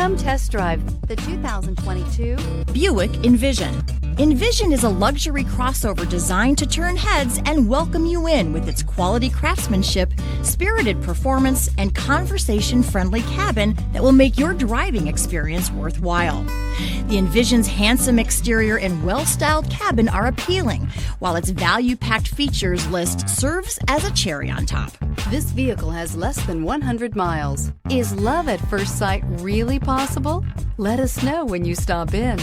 Come test drive the 2022 Buick Envision. Envision is a luxury crossover designed to turn heads and welcome you in with its quality craftsmanship, spirited performance, and conversation-friendly cabin that will make your driving experience worthwhile. The Envision's handsome exterior and well-styled cabin are appealing, while its value-packed features list serves as a cherry on top. This vehicle has less than 100 miles. Is love at first sight really possible? Let us know when you stop in.